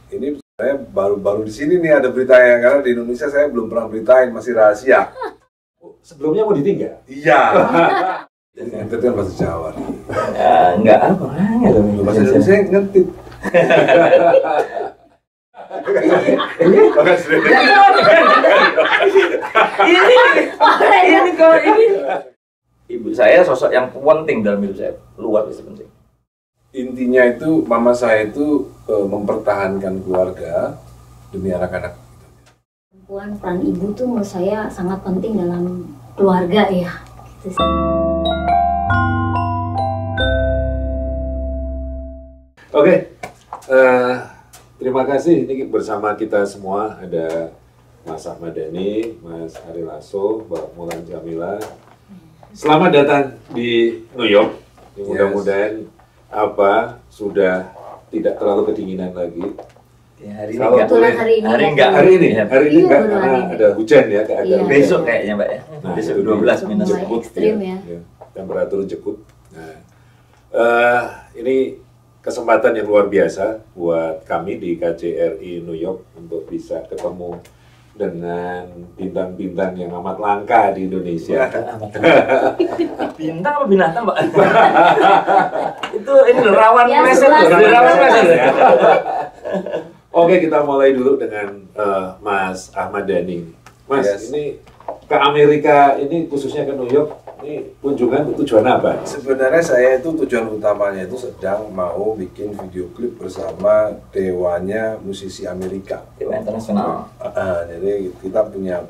ini saya baru di sini nih ada beritanya, karena di Indonesia saya belum pernah beritain, masih rahasia. Sebelumnya mau ditinggal? Iya. Ngentit kan bahasa Jawa nih. Ya, enggak apa orangnya loh. Bahasa Indonesia ngentit. Ini kalau ini ibu saya sosok yang penting dalam hidup saya, luar biasa penting. Intinya itu mama saya itu mempertahankan keluarga demi anak-anak. Perempuan, peran ibu tuh menurut saya sangat penting dalam keluarga ya. Gitu sih. Oke, terima kasih. Ini bersama kita semua ada Mas Ahmad Dhani, Mas Ari Lasso, Mbak Mulan Jamila. Selamat datang di New York. Mudah-mudahan sudah tidak terlalu kedinginan lagi. Ya, hari ini Kalau enggak. boleh, hari ini enggak. Hari ini Iya, enggak baru karena hari ini. ada hujan ya, agak Iya. hujan. Besok kayaknya Mbak ya. Nah, Besok itu 12 dia. minus. Mulai ekstrim ya. Temperatur jekut. Nah, ini kesempatan yang luar biasa buat kami di KJRI New York untuk bisa ketemu dengan bintang-bintang yang amat langka di Indonesia. Bintang apa binatang, Mbak? Itu ini loh, rawan Ya, meset sebelah loh, sana. rawan meset. Oke, kita mulai dulu dengan Mas Ahmad Dhani. Mas, Yes. ini ke Amerika ini khususnya ke New York, ini kunjungan tujuan apa? Sebenarnya saya itu tujuan utamanya itu sedang mau bikin video klip bersama dewanya musisi Amerika. Dewa internasional. Jadi kita punya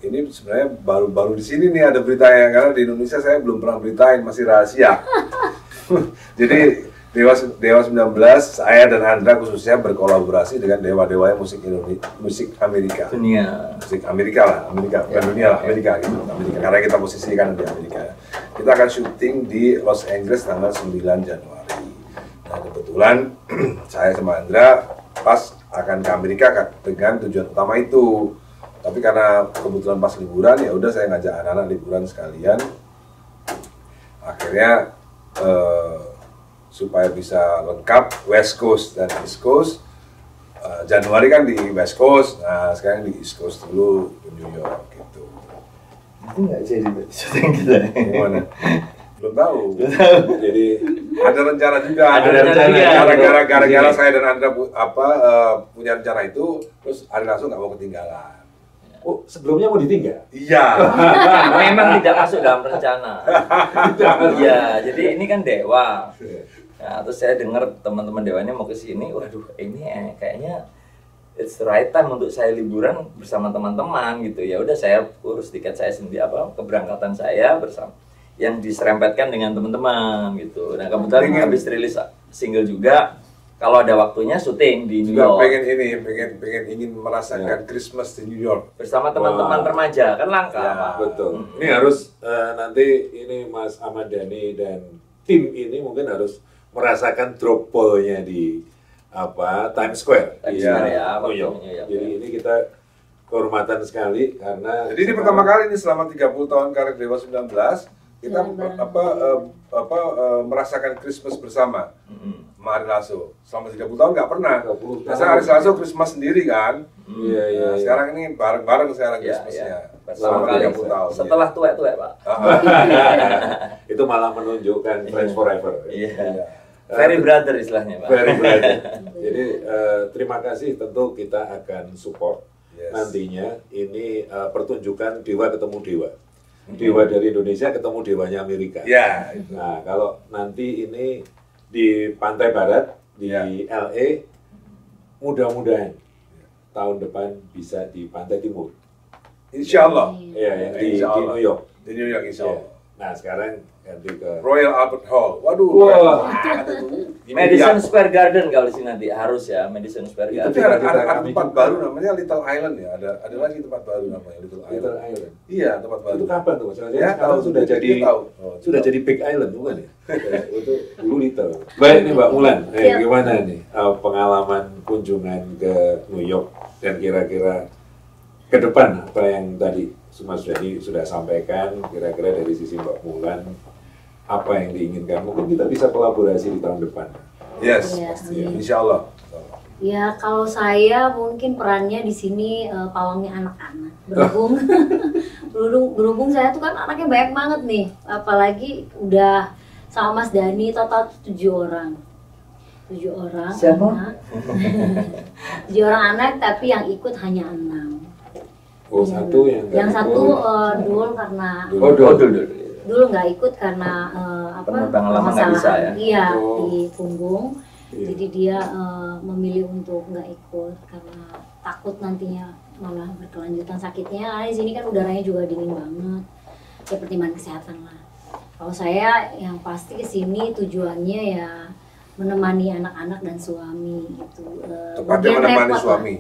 ini sebenarnya baru di sini nih ada beritanya, karena di Indonesia saya belum pernah beritain, masih rahasia. Jadi Dewa 19, saya dan Andra khususnya berkolaborasi dengan dewa-dewa musik Indonesia, musik Amerika. Dunia. Musik Amerika lah, bukan dunia lah, Amerika gitu. Amerika, karena kita posisikan di Amerika. Kita akan syuting di Los Angeles tanggal 9 Januari. Nah, kebetulan saya sama Andra pas akan ke Amerika dengan tujuan utama itu. Tapi karena kebetulan pas liburan, ya udah saya ngajak anak-anak liburan sekalian. Akhirnya supaya bisa lengkap West Coast dan East Coast. Januari kan di West Coast, nah sekarang di East Coast dulu di New York gitu. Itu nggak jadi syuting kita. Gimana? Belum tahu. Jadi Ada rencana juga. Ada rencana juga. Gara-gara saya dan Andra punya rencana itu, terus Ari langsung nggak mau ketinggalan. oh, sebelumnya mau ditinggal? Iya. Memang tidak masuk dalam rencana. Iya, jadi ini kan dewa. Nah, terus saya dengar teman-teman dewanya mau ke sini, waduh ini kayaknya it's the right time untuk saya liburan bersama teman-teman gitu. Ya udah saya urus tiket saya sendiri, keberangkatan saya bersama yang diserempetkan dengan teman-teman gitu. Nah, kebetulan habis rilis single juga. Kalau ada waktunya syuting di New York. pengen ingin merasakan Christmas di New York Bersama teman-teman remaja, kan langka. Ya, Pak. Betul. Ini harus nanti ini Mas Ahmad Dhani dan tim ini mungkin harus merasakan drop ball-nya di Times Square. Times Iya, Square ya, New York. waktunya ya. Jadi ini kita kehormatan sekali karena Jadi ini pertama kali ini selama 30 tahun karir Dewa 19 kita merasakan Christmas bersama. Sama Ari Lasso. Selama 30 tahun nggak pernah. 30 tahun. Biasanya Ari Lasso Christmas sendiri kan. Iya, iya. Nah, sekarang ini bareng-bareng sekarang Iya, Christmasnya. iya. Selama Pertama kali 30 tahun. setelah tua-tua, Pak. Itu malah menunjukkan Friends Forever. Iya. Very brother istilahnya, Pak. Very brother. Jadi terima kasih, tentu kita akan support. Yes. Nantinya ini pertunjukan dewa ketemu dewa. Dewa dari Indonesia ketemu dewanya Amerika. Ya, itu. Nah, kalau nanti ini di pantai barat di LA, mudah-mudahan tahun depan bisa di pantai timur. Insya Allah. Iya, yang di Insya Allah. New York. Di New York insya Allah. Nah, sekarang ganti ke Royal Albert Hall. Waduh. Wah. Madison Square Garden kalau di sini nanti harus ya, Madison Square Itu Garden. Tapi ada kami tempat juga. baru namanya Little Island ya. Ada lagi tempat baru namanya Little Island. Little Island. Iya, tempat baru. Itu kapan tuh? Soalnya Ya, sekarang tahu, sudah dia jadi tahu. sudah jadi Big Island bukan ya? Itu dulu Little. Baik nih Mbak Mulan, gimana nih pengalaman kunjungan ke New York dan kira-kira ke depan apa yang tadi Mas Dhani sudah sampaikan, kira-kira dari sisi Mbak Mulan apa yang diinginkan? Mungkin kita bisa kolaborasi di tahun depan. Yes, Iya, pasti. amin. Insya Allah. Ya kalau saya mungkin perannya di sini pawangnya anak-anak. Berhubung saya tuh kan anaknya banyak banget nih, apalagi udah sama Mas Dani total 7 orang. 7 orang Siapa? anak. 7 orang anak tapi yang ikut hanya 6. Oh, satu Yang satu Dul karena dulu nggak ikut karena Penerbangan lama nggak bisa ya? Iya, Oh. di punggung. Iya. Jadi dia memilih untuk nggak ikut karena takut nantinya malah berkelanjutan sakitnya. Karena di sini kan udaranya juga dingin banget. Ya pertimbangan kesehatan lah. Kalau saya yang pasti ke sini tujuannya ya menemani anak-anak dan suami gitu. Tepatnya Bagian menemani repot lah. suami.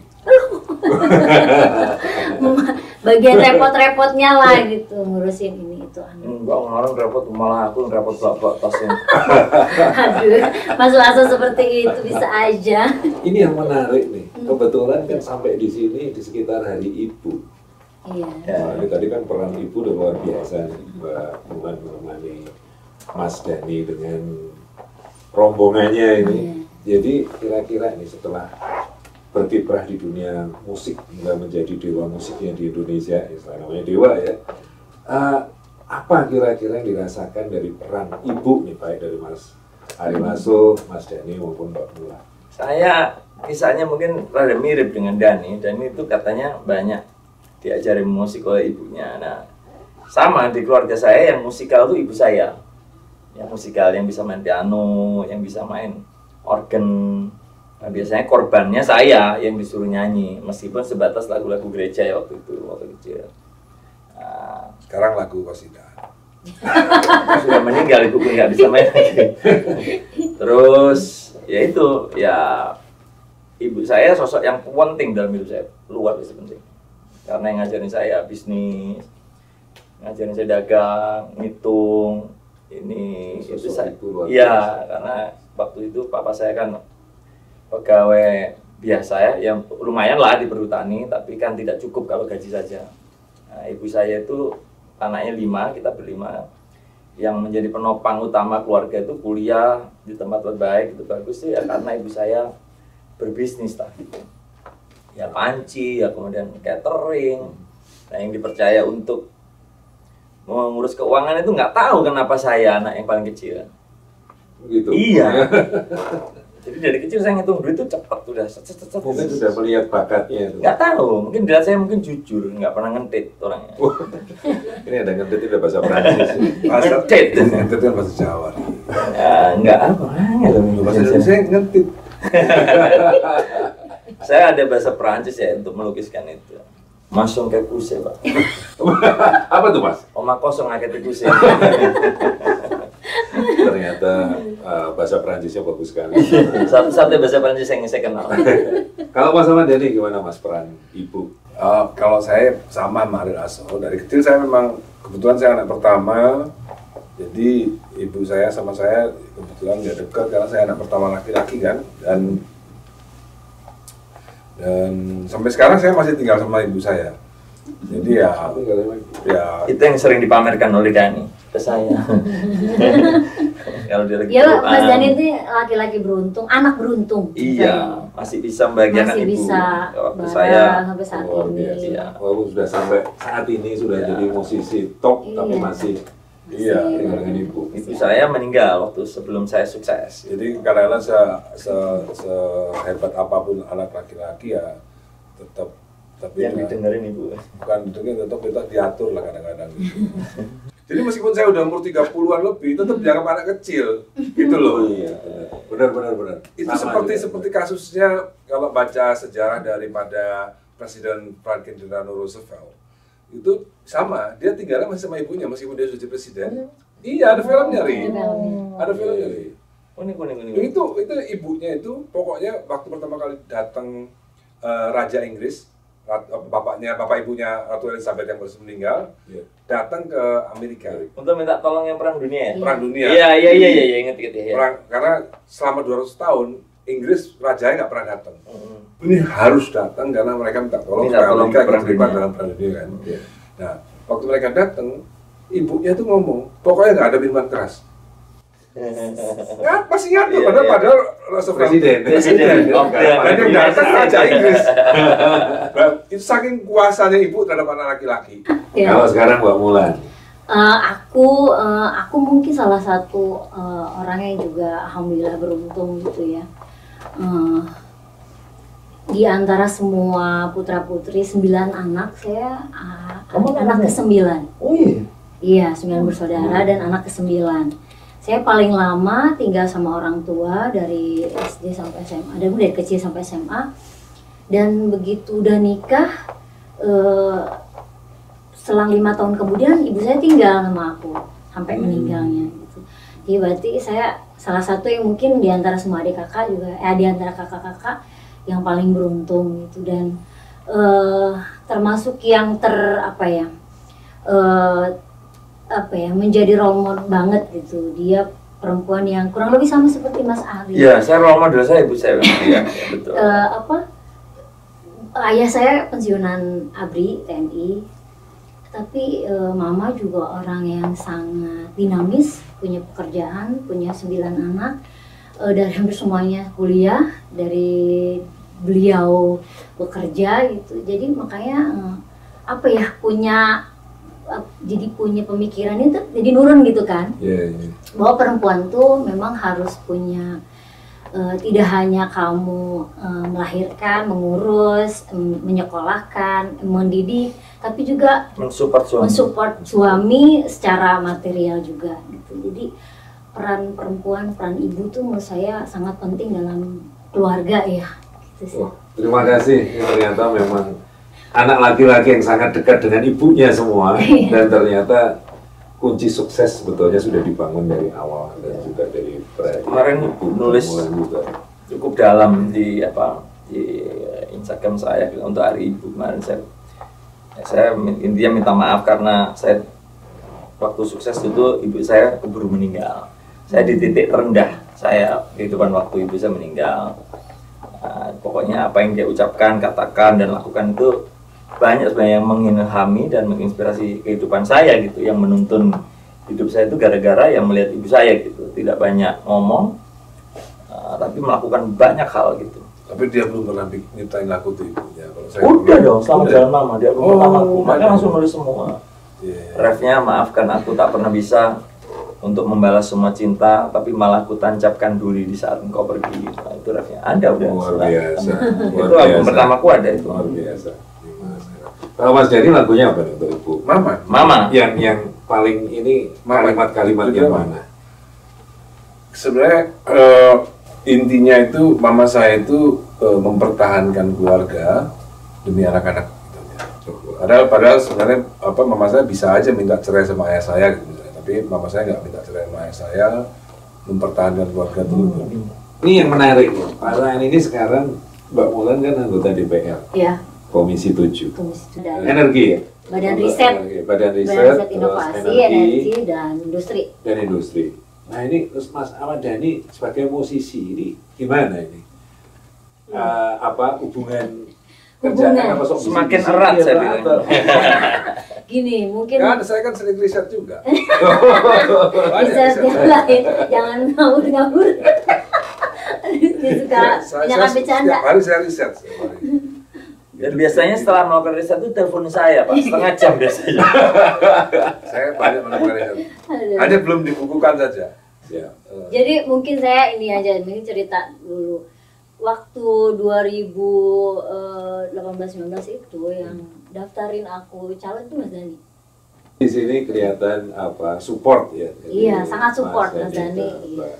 Bagian repot-repotnya lah gitu ngurusin ini itu anak. Enggak, orang repot, malah aku yang repot pelak tasnya. Aduh, masuk seperti itu bisa aja. Ini yang menarik nih. Kebetulan kan sampai di sini di sekitar Hari Ibu. Iya. Nah, ini tadi kan peran ibu udah luar biasa nih, Mbak Mulan menemani Mas Dani dengan rombongannya ini. Jadi kira-kira ini setelah berkiprah di dunia musik hingga menjadi dewa musiknya di Indonesia, istilah namanya dewa ya. Apa kira-kira yang dirasakan dari peran ibu nih, baik dari Mas Ari Lasso, Mas Dani maupun Mbak Mulan? Saya kisahnya mungkin rada mirip dengan Dani. Dani itu katanya banyak diajarin musik oleh ibunya. Nah, sama di keluarga saya yang musikal itu ibu saya. Yang musikal, yang bisa main piano, yang bisa main organ. Nah, biasanya korbannya saya yang disuruh nyanyi, meskipun sebatas lagu-lagu gereja ya waktu itu, waktu kecil. Nah, Sekarang lagu Qasidah. sudah meninggal, ibuku nggak bisa main lagi. Terus ya itu ya ibu saya sosok yang penting dalam hidup saya, luar biasa penting. Karena yang ngajarin saya bisnis, ngajarin saya dagang, ngitung, ini Sosok itu saya. ibu luar Iya, biasa. karena waktu itu papa saya kan pegawai biasa ya, yang lumayan lah di perhutani, tapi kan tidak cukup kalau gaji saja. Nah, ibu saya itu anaknya 5, kita berlima. Yang menjadi penopang utama keluarga itu kuliah di tempat terbaik, itu bagus sih ya, karena ibu saya berbisnis lah gitu. Ya panci, ya kemudian catering. Nah yang dipercaya untuk mengurus keuangan itu nggak tahu kenapa saya anak yang paling kecil. Gitu. Iya. Jadi dari kecil saya ngitung duit itu cepat, udah set. Mungkin sudah melihat bakatnya itu. Nggak tahu, mungkin dilihat saya mungkin jujur, nggak pernah ngentit orangnya. Ini ada ngentit udah bahasa Prancis. Bahasa Ngentit. ngentit kan bahasa Jawa. Ya, nggak apa, Bahasa Indonesia ngentit. Saya ada bahasa Perancis ya untuk melukiskan itu. Masung kayak kuse, Pak. Apa tuh, Mas? Oma kosong kayak kuse. Ternyata bahasa Prancisnya bagus sekali. Satu-satu bahasa Perancis yang saya kenal. Kalau Mas sama Dani gimana, Mas, peran ibu? Kalau saya sama Ari Lasso, dari kecil saya memang kebetulan saya anak pertama. Jadi ibu saya sama saya kebetulan nggak dekat karena saya anak pertama laki-laki kan, dan sampai sekarang saya masih tinggal sama ibu saya. Jadi ya Itu yang sering dipamerkan oleh Dani ke saya. Kalau dia lagi Ya Quran, Mas Dani itu laki-laki beruntung, anak beruntung. iya, masih bisa membahagiakan Masih ibu. bisa Waktu bareng saya sampai saat luar ini. biasa. Iya. Walaupun sudah sampai saat ini sudah Iya. jadi musisi top, tapi Iya. masih iya. tinggal dengan ibu. Ibu saya meninggal waktu sebelum saya sukses. Jadi karena sehebat apapun anak laki-laki ya tetap tapi Yang didengerin ibu. bukan didengerin, tetap kita diatur lah kadang-kadang gitu. Jadi meskipun saya udah umur 30-an lebih, tetap dianggap anak kecil gitu loh. Iya, benar. Itu Sama seperti juga. kasusnya kalau baca sejarah daripada Presiden Franklin Delano Roosevelt. Itu sama, dia tinggalnya masih sama ibunya meskipun dia sudah jadi presiden. Iya, ada filmnya, Ri. Ada filmnya, Ri. Kuning. Itu ibunya itu pokoknya waktu pertama kali datang Raja Inggris, bapak ibunya Ratu Elizabeth yang baru meninggal, Iya. datang ke Amerika. Untuk minta tolong yang perang dunia ya? Perang dunia. Iya, ingat ya. Karena selama 200 tahun Inggris rajanya nggak pernah datang. Hmm. Ini harus datang karena mereka minta tolong Minta supaya tolong Amerika perang terlibat dunia. dalam perang dunia kan. Iya. Nah, waktu mereka datang, ibunya tuh ngomong, pokoknya nggak ada minuman keras. Ya, pasti ingat tuh, Iya, iya. padahal Rasul Presiden. Presiden. dan yang datang raja Inggris. Nah, itu saking kuasanya ibu terhadap anak laki-laki. Ya. Kalau sekarang Mbak Mulan, Aku mungkin salah satu orang yang juga alhamdulillah beruntung gitu ya. Di antara semua putra putri 9 anak, saya Kamu anak anaknya? ke-9. Oh iya. Iya, 9 bersaudara dan anak ke-9. Saya paling lama tinggal sama orang tua dari SD sampai SMA, dan dari kecil sampai SMA. Dan begitu udah nikah, selang 5 tahun kemudian ibu saya tinggal sama aku sampai meninggalnya gitu. Jadi berarti saya salah satu yang mungkin di antara semua adik kakak juga, di antara kakak-kakak yang paling beruntung gitu, dan termasuk yang menjadi role model banget gitu. Dia perempuan yang kurang lebih sama seperti Mas Ari. Iya, saya role model saya ibu saya. Iya, betul. Ayah saya pensiunan ABRI TNI, tapi mama juga orang yang sangat dinamis, punya pekerjaan, punya 9 anak, dari hampir semuanya kuliah, dari beliau bekerja gitu. Jadi makanya punya pemikiran itu jadi nurun gitu kan. Bahwa perempuan tuh memang harus punya tidak hanya kamu melahirkan, mengurus, menyekolahkan, mendidik, tapi juga mensupport suami secara material juga gitu. Jadi peran perempuan, peran ibu tuh menurut saya sangat penting dalam keluarga ya. Gitu sih. terima kasih. Ini ternyata memang anak laki-laki yang sangat dekat dengan ibunya semua, dan ternyata kunci sukses sebetulnya sudah dibangun dari awal dan juga dari Kemarin nulis juga. cukup dalam di Instagram saya untuk Hari Ibu. Kemarin saya intinya minta maaf karena saya waktu sukses itu ibu saya keburu meninggal. Saya di titik terendah saya kehidupan waktu ibu saya meninggal. Pokoknya apa yang dia ucapkan, katakan, dan lakukan itu banyak sebenarnya yang mengilhami dan menginspirasi kehidupan saya gitu, yang menuntun hidup saya itu gara-gara yang melihat ibu saya gitu, tidak banyak ngomong tapi melakukan banyak hal gitu. Tapi dia belum pernah nyiptain lagu tuh ibunya. Kalau saya Udah dong, Selamat udah. Jalan Mama, dia album pertamaku, makanya udah. langsung nulis semua. Yeah. Refnya, maafkan aku tak pernah bisa untuk membalas semua cinta, tapi malah ku tancapkan duri di saat engkau pergi. Nah, itu refnya ada udah. Luar biasa. Itu album pertamaku ada itu. Luar biasa. Kalau Mas Jadi lagunya apa nih untuk ibu? Mama. Yang paling ini kalimat-kalimat Itu yang apa? mana? Sebenarnya intinya itu mama saya itu mempertahankan keluarga demi anak-anak. Gitu. Padahal sebenarnya mama saya bisa aja minta cerai sama ayah saya gitu misalnya. Tapi mama saya nggak minta cerai sama ayah saya, mempertahankan keluarga dulu. Ini yang menarik ya. Karena ini sekarang Mbak Mulan kan anggota DPR. Iya. Komisi 7. Komisi dan Energi ya? Badan Riset, Badan Riset, Riset terus Inovasi, Energi dan Industri. dan Industri. Nah ini terus Mas Ahmad Dhani sebagai musisi ini gimana ini? Hubungan kerjaan apa sok Semakin bisik-bisik erat ya, saya Pak, bilang. atau- Gini, mungkin Kan saya kan sering riset juga. riset yang lain, jangan ngawur-ngawur. Dia suka banyak bercanda. Setiap hari saya riset. Setiap hari. Dan biasanya setelah melakukan riset itu telepon saya Pak, setengah jam biasanya. Saya banyak melakukan riset. Aduh. Hanya belum dibukukan saja. Ya. Jadi mungkin saya ini aja, mungkin cerita dulu. Waktu 2018-19 itu yang daftarin aku caleg itu Mas Dhani. Di sini kelihatan support ya. Jadi, Iya, sangat support Mas Dhani Dhani. ke Iya. Mbak,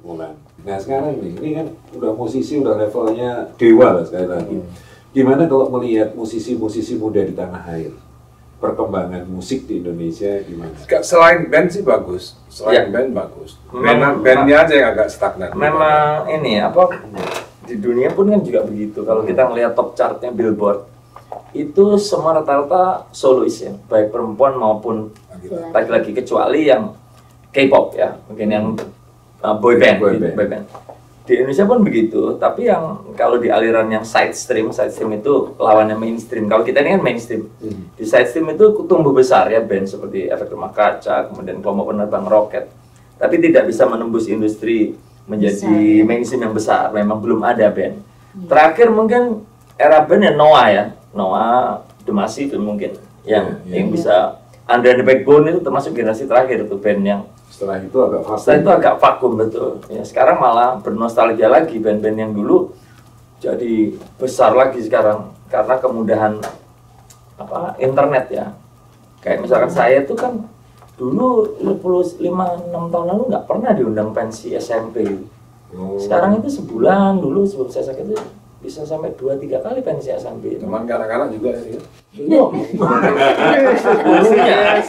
Mulan. Nah sekarang nih, ini kan udah musisi, udah levelnya dewa lah sekali lagi. Gimana kalau melihat musisi-musisi muda di tanah air? Perkembangan musik di Indonesia gimana? Selain band sih bagus. Selain band bagus. Bandnya aja yang agak stagnan. Memang ini di dunia pun kan juga begitu. Kalau kita ngelihat top chartnya Billboard, itu semua rata-rata solois ya, baik perempuan maupun laki-laki, kecuali yang K-pop ya, mungkin yang boy band. Di Indonesia pun begitu, tapi yang kalau di aliran yang side stream itu lawannya mainstream. Kalau kita ini kan mainstream. Di side stream itu tumbuh besar ya band seperti Efek Rumah Kaca, kemudian Kelompok Penerbang Roket. tapi tidak bisa menembus industri menjadi Besar. mainstream yang besar. Memang belum ada band. Terakhir mungkin era band ya Noah ya, Noah The Massive mungkin yang bisa. Under the Backbone itu termasuk generasi terakhir itu band yang Setelah itu agak vakum. setelah itu agak vakum betul. Ya, sekarang malah bernostalgia lagi band-band yang dulu jadi besar lagi sekarang karena kemudahan internet ya. Kayak misalkan saya itu kan dulu 5-6 tahun lalu nggak pernah diundang pensi SMP. Sekarang itu sebulan dulu sebelum saya sakit itu bisa sampai 2-3 kali pensi SMP. Teman anak-anak juga ya. Belum. Dulunya.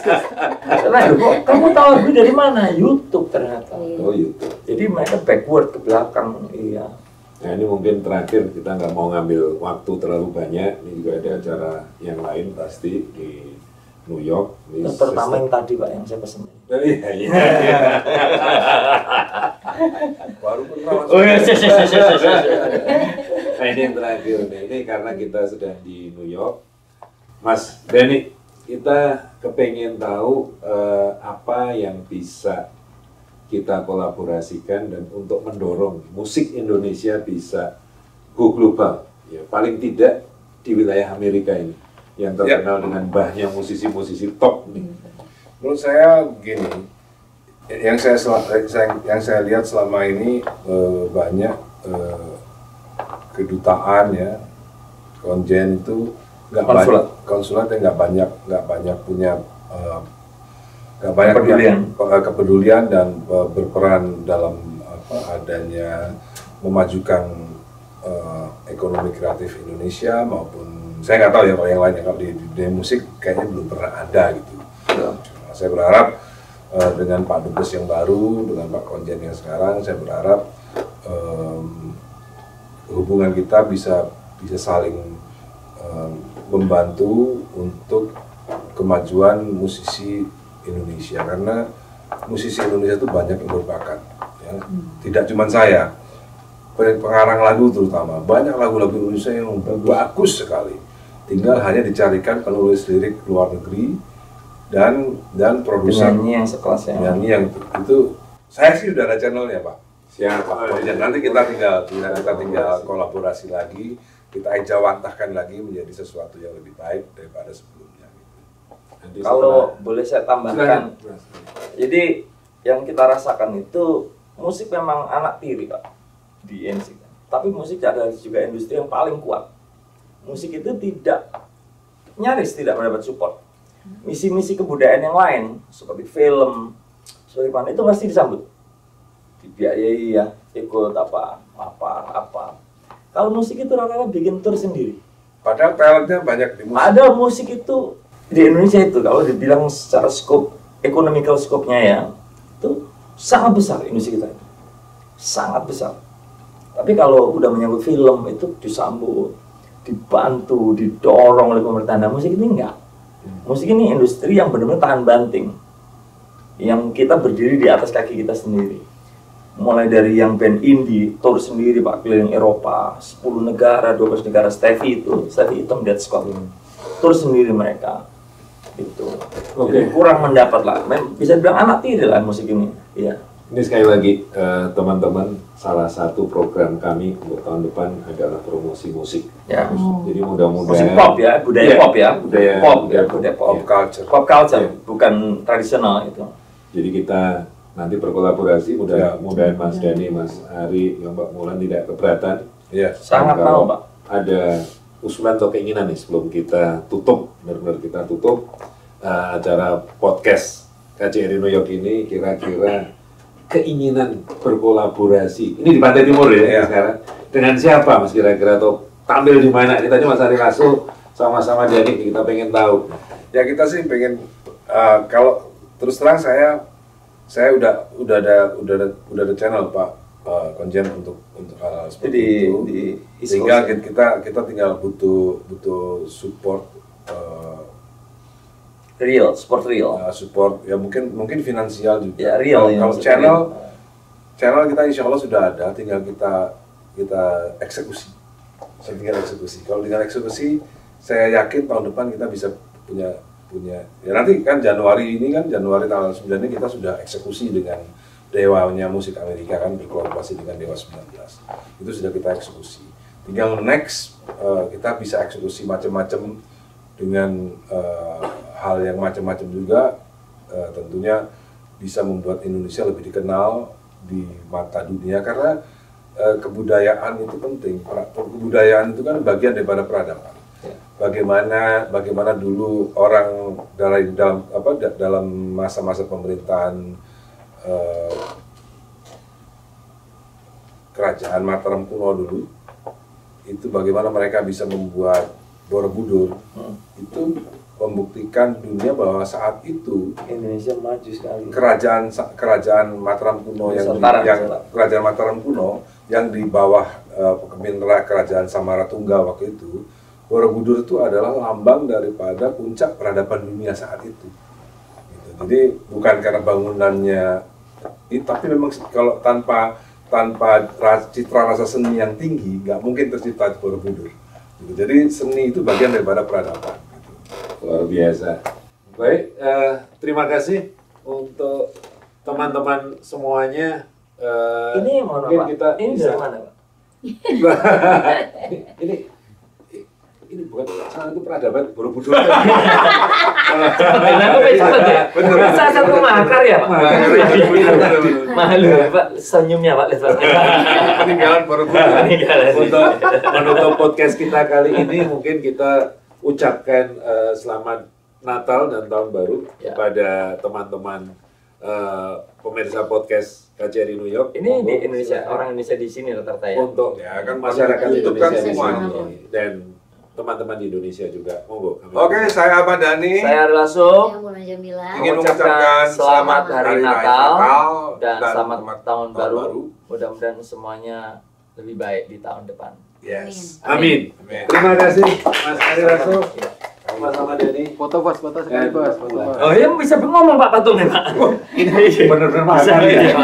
Karena kok kamu tahu gue dari mana? YouTube ternyata. Oh YouTube. Jadi mereka backward ke belakang. Iya. Nah ini mungkin terakhir, kita nggak mau ngambil waktu terlalu banyak. Ini juga ada acara yang lain pasti di New York. Yang pertama yang tadi Pak yang saya pesen. Iya. Baru pernah Oh iya, Nah ini yang terakhir nih, ini karena kita sudah di New York, Mas Denny, kita kepengen tahu apa yang bisa kita kolaborasikan dan untuk mendorong musik Indonesia bisa go global, ya paling tidak di wilayah Amerika ini, yang terkenal dengan banyak musisi-musisi top nih. Menurut saya gini, yang saya lihat selama ini banyak kedutaan ya, konjen itu konsulat yang nggak banyak punya kepedulian dan berperan dalam adanya memajukan ekonomi kreatif Indonesia maupun saya nggak tahu ya kalau yang lain, kalau di dunia musik kayaknya belum pernah ada gitu. Saya berharap dengan Pak Dubes yang baru, dengan Pak Konjen yang sekarang, saya berharap hubungan kita bisa saling membantu untuk kemajuan musisi Indonesia, karena musisi Indonesia itu banyak yang berbakat ya. Tidak cuma saya, pengarang lagu terutama, banyak lagu-lagu Indonesia yang bagus sekali, tinggal hanya dicarikan penulis lirik luar negeri dan produser Penyanyi yang sekelasnya. penyanyi yang itu. Saya sih udah ada channelnya Pak. Siap. Nanti kita tinggal kolaborasi lagi, kita ejawantahkan lagi menjadi sesuatu yang lebih baik daripada sebelumnya. Nanti Kalau boleh saya tambahkan, setelah- jadi yang kita rasakan itu musik memang anak tiri Pak di NC. Tapi musik adalah juga industri yang paling kuat. Musik itu nyaris tidak mendapat support. Misi-misi kebudayaan yang lain seperti film, seperti mana itu pasti disambut, dibiayai ya, ikut apa. Kalau musik itu rata-rata bikin tour sendiri. Padahal talentnya banyak di musik. Ada musik itu di Indonesia itu kalau dibilang secara scope, economical scope-nya ya, itu sangat besar industri kita itu. Sangat besar. Tapi kalau udah menyangkut film itu disambut, dibantu, didorong oleh pemerintah. Nah, musik ini enggak. Musik ini industri yang benar-benar tahan banting. Yang kita berdiri di atas kaki kita sendiri. Mulai dari yang band indie, tour sendiri Pak, keliling Eropa, 10 negara, 12 negara, Stevie Hitam, Dead Scott. Tour sendiri mereka. Itu. Jadi kurang mendapat lah. Bisa dibilang anak tiri lah musik ini. Iya. Ini sekali lagi teman-teman, salah satu program kami untuk tahun depan adalah promosi musik. Ya. Jadi mudah-mudahan Musik pop ya, budaya Iya, pop ya. budaya Pop culture. Pop culture, Iya. bukan tradisional itu. Jadi kita nanti berkolaborasi, Ya. mudah-mudahan Mas Dhani, Mas Ari, Mbak Mulan tidak keberatan. Iya. Sangat Dan mau kalau Pak. Ada usulan atau keinginan nih sebelum kita tutup, benar-benar kita tutup acara podcast KJRI New York ini, kira-kira keinginan berkolaborasi ini di Pantai Timur ya, Iya. sekarang dengan siapa Mas kira-kira, atau tampil di mana? Kita Mas Ari Lasso sama-sama Dhani, kita pengen tahu. Ya kita sih pengen kalau terus terang saya udah ada channel Pak Konjen untuk hal seperti itu. Di East Tinggal Coast. kita tinggal butuh support Support real. support ya mungkin finansial juga. Ya, real, ya, Kalau maksudnya channel kita insya Allah sudah ada, tinggal kita eksekusi. Kalau tinggal eksekusi, saya yakin tahun depan kita bisa punya ya nanti kan Januari tanggal 9 ini kita sudah eksekusi dengan dewanya musik Amerika kan berkolaborasi dengan Dewa 19. Itu sudah kita eksekusi. Tinggal next kita bisa eksekusi macam-macam dengan hal yang macam-macam juga, tentunya bisa membuat Indonesia lebih dikenal di mata dunia karena kebudayaan itu penting. Kebudayaan itu kan bagian daripada peradaban. Bagaimana dulu orang dalam masa-masa pemerintahan kerajaan Mataram kuno dulu, itu bagaimana mereka bisa membuat Borobudur, itu membuktikan dunia bahwa saat itu Indonesia maju sekali. kerajaan Mataram kuno kerajaan Mataram kuno yang di bawah kepemimpinan kerajaan Samaratungga waktu itu, Borobudur itu adalah lambang daripada puncak peradaban dunia saat itu. Gitu. Jadi bukan karena bangunannya, tapi memang kalau tanpa citra rasa seni yang tinggi, nggak mungkin tercipta Borobudur. Gitu. Jadi seni itu bagian daripada peradaban. Gitu. Luar biasa. Baik, terima kasih untuk teman-teman semuanya. Ini mohon mungkin Pak, kita ini bisa- dari mana Pak? ini bukan salah satu peradaban Borobudur. Kenapa cepet ya? Salah satu makar ya Pak? Malu Pak, senyumnya Pak. Peninggalan Borobudur. Untuk menutup podcast kita kali ini, mungkin kita ucapkan selamat Natal dan Tahun Baru kepada teman-teman pemirsa podcast KJRI New York. Ini di Indonesia, orang Indonesia di sini rata-rata ya. Untuk Ya, kan masyarakat YouTube Indonesia kan di semuanya. sini dan teman-teman di Indonesia juga. Monggo. Oke, saya Ahmad Dhani. Saya Ari Lasso. Saya Mulan Jamila. Ingin mengucapkan mengucapkan selamat Hari Hari Raya Natal dan dan selamat selamat Tahun Tahun Baru. Baru. Mudah-mudahan semuanya lebih baik di tahun depan. Yes. Amin. Amin. Terima kasih Mas Ari Lasso, Mas Ahmad Dhani. Foto bos, foto sekali bos, foto bos. Oh iya bisa ngomong Pak Patung ya Pak. Ini benar-benar Mas Ari ya.